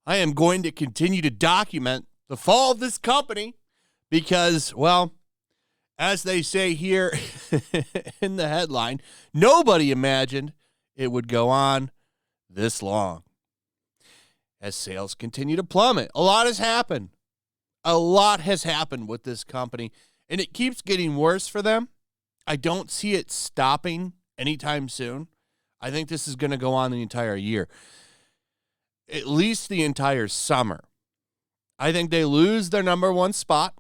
I am going to continue to document the fall of this company because, well, as they say here in the headline, nobody imagined it would go on this long. As sales continue to plummet, a lot has happened. A lot has happened with this company, and it keeps getting worse for them. I don't see it stopping anytime soon. I think this is going to go on the entire year. At least the entire summer. I think they lose their number one spot,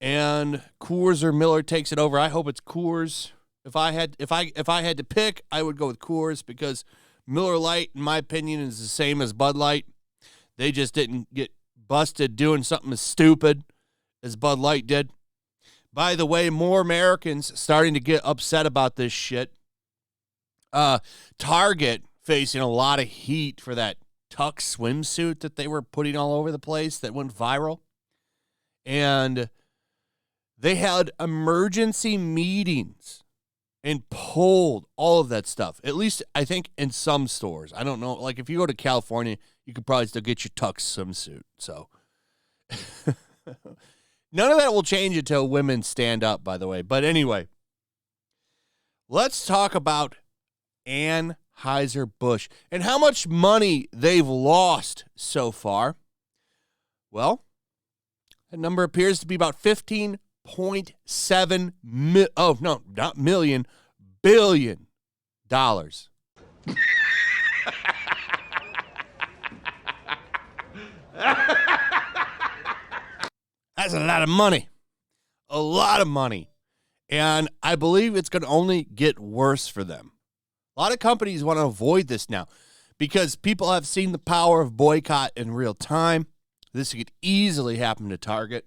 and Coors or Miller takes it over. I hope it's Coors. If I had to pick, I would go with Coors because Miller Lite, in my opinion, is the same as Bud Light. They just didn't get busted doing something as stupid as Bud Light did. By the way, more Americans starting to get upset about this shit. Target facing a lot of heat for that Tux swimsuit that they were putting all over the place that went viral. And they had emergency meetings and pulled all of that stuff. At least, I think, in some stores. I don't know. Like, if you go to California, you could probably still get your Tux swimsuit. So, none of that will change until women stand up, by the way. But anyway, let's talk about Anheuser-Busch and how much money they've lost so far. Well, that number appears to be about $15.7 billion. That's a lot of money. A lot of money. And I believe it's going to only get worse for them. A lot of companies want to avoid this now because people have seen the power of boycott in real time. This could easily happen to Target.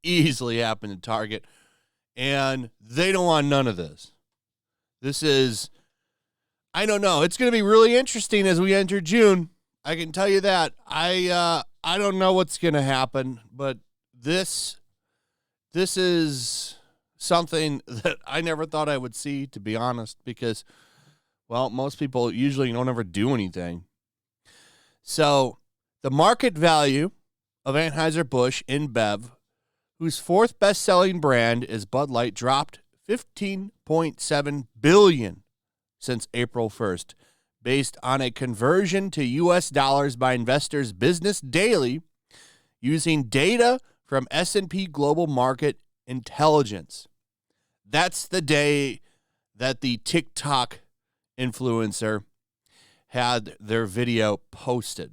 Easily happen to Target. And they don't want none of this. This is, I don't know. It's going to be really interesting as we enter June. I can tell you that. I don't know what's going to happen, but this is something that I never thought I would see, to be honest, because, well, most people usually don't ever do anything. So the market value of Anheuser-Busch InBev, whose fourth best-selling brand is Bud Light, dropped $15.7 billion since April 1st, based on a conversion to U.S. dollars by Investors Business Daily using data from S&P Global Market Intelligence. That's the day that the TikTok influencer had their video posted.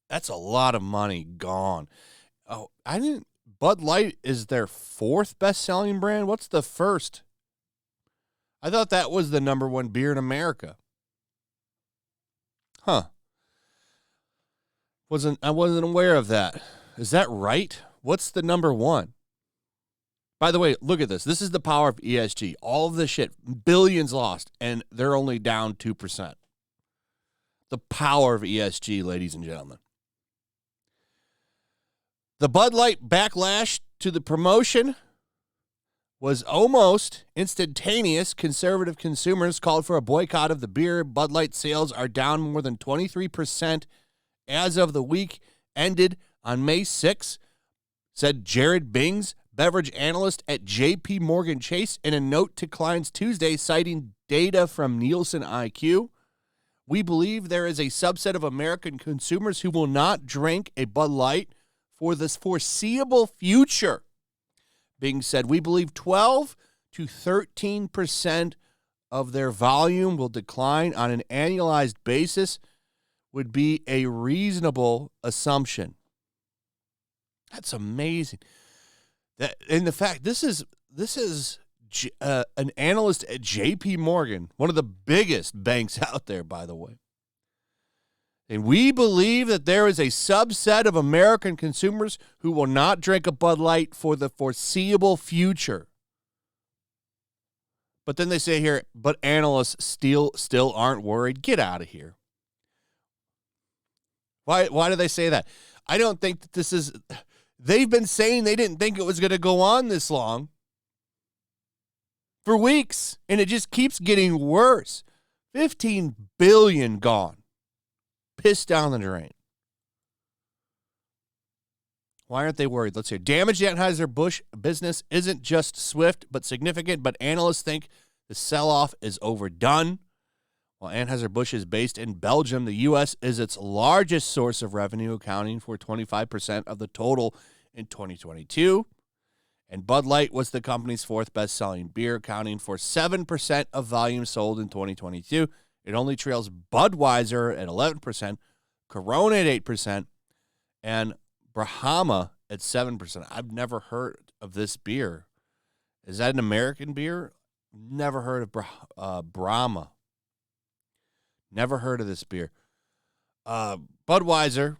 That's a lot of money gone. Oh, Bud Light is their fourth best-selling brand? What's the first? I thought that was the number one beer in America. Huh. I wasn't aware of that. Is that right? What's the number one? By the way, look at this. This is the power of ESG. All of this shit, billions lost, and they're only down 2%. The power of ESG, ladies and gentlemen. The Bud Light backlash to the promotion was almost instantaneous. Conservative consumers called for a boycott of the beer. Bud Light sales are down more than 23% as of the week ended on May 6th, said Jared Bings, beverage analyst at J.P. Morgan Chase, in a note to clients Tuesday, citing data from Nielsen IQ. We believe there is a subset of American consumers who will not drink a Bud Light for the foreseeable future. Bing said, we believe 12 to 13% of their volume will decline on an annualized basis would be a reasonable assumption. That's amazing. And the fact, this is an analyst at J.P. Morgan, one of the biggest banks out there, by the way. And we believe that there is a subset of American consumers who will not drink a Bud Light for the foreseeable future. But then they say here, but analysts still aren't worried. Get out of here. Why do they say that? I don't think that this is... They've been saying they didn't think it was going to go on this long. for weeks, and it just keeps getting worse. $15 billion gone. Pissed down the drain. Why aren't they worried? Let's hear. Damage to Anheuser-Busch business isn't just swift but significant, but analysts think the sell-off is overdone. While Anheuser-Busch is based in Belgium, the U.S. is its largest source of revenue, accounting for 25% of the total in 2022. And Budlight was the company's fourth best-selling beer, accounting for 7% of volume sold in 2022. It only trails Budweiser at 11%, Corona at 8%, and Brahma at 7%. I've never heard of this beer. Is that an American beer? Never heard of Brahma. Never heard of this beer. Budweiser,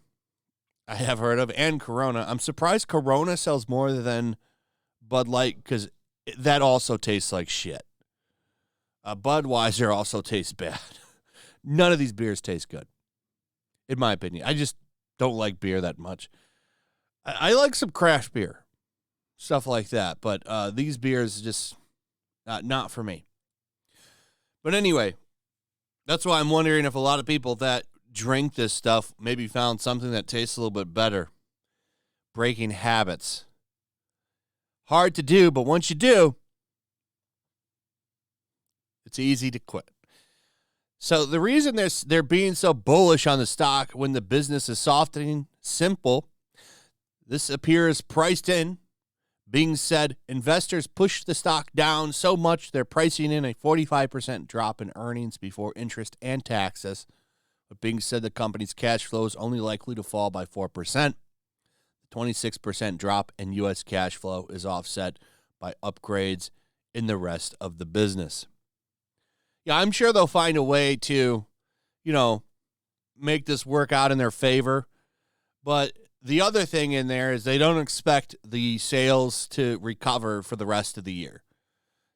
I have heard of, and Corona. I'm surprised Corona sells more than Bud Light because that also tastes like shit. Budweiser also tastes bad. None of these beers taste good, in my opinion. I just don't like beer that much. I like some craft beer, stuff like that, but these beers just not for me. But anyway, that's why I'm wondering if a lot of people that drink this stuff maybe found something that tastes a little bit better. Breaking habits. Hard to do, but once you do, it's easy to quit. So the reason they're being so bullish on the stock when the business is softening, simple. This appears priced in. Being said, investors push the stock down so much they're pricing in a 45% drop in earnings before interest and taxes. But being said, the company's cash flow is only likely to fall by 4%. The 26% drop in U.S. cash flow is offset by upgrades in the rest of the business. Yeah, I'm sure they'll find a way to, make this work out in their favor. But the other thing in there is they don't expect the sales to recover for the rest of the year.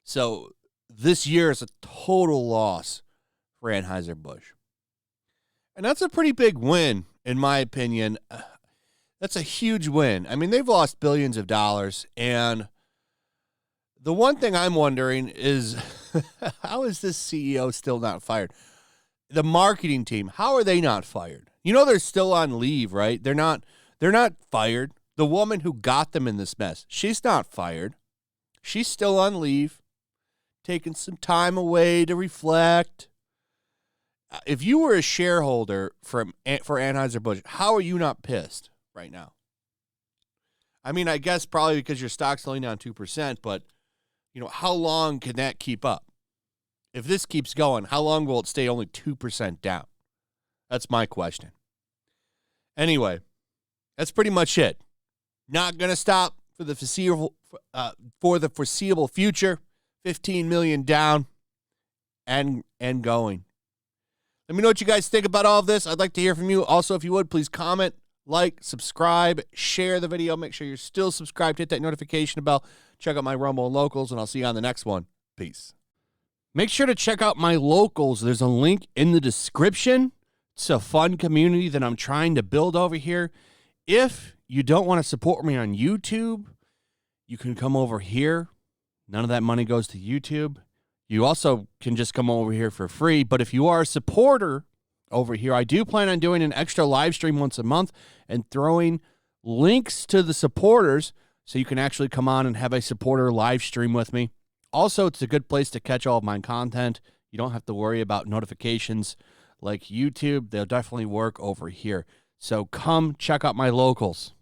So this year is a total loss for Anheuser-Busch. And that's a pretty big win, in my opinion. That's a huge win. I mean, they've lost billions of dollars. And the one thing I'm wondering is, how is this CEO still not fired? The marketing team, how are they not fired? They're still on leave, right? They're not fired. The woman who got them in this mess, she's not fired. She's still on leave, taking some time away to reflect. If you were a shareholder for Anheuser-Busch, how are you not pissed right now? I mean, I guess probably because your stock's only down 2%, but, how long can that keep up? If this keeps going, how long will it stay only 2% down? That's my question. Anyway, that's pretty much it. Not going to stop for the foreseeable future. 15 million down and going. Let me know what you guys think about all of this. I'd like to hear from you. Also, if you would, please comment, like, subscribe, share the video. Make sure you're still subscribed. Hit that notification bell. Check out my Rumble and Locals, and I'll see you on the next one. Peace. Make sure to check out my Locals. There's a link in the description. It's a fun community that I'm trying to build over here. If you don't want to support me on YouTube, you can come over here. None of that money goes to YouTube. You also can just come over here for free. But if you are a supporter over here, I do plan on doing an extra live stream once a month and throwing links to the supporters so you can actually come on and have a supporter live stream with me. Also, it's a good place to catch all of my content. You don't have to worry about notifications like YouTube. They'll definitely work over here. So come check out my Locals.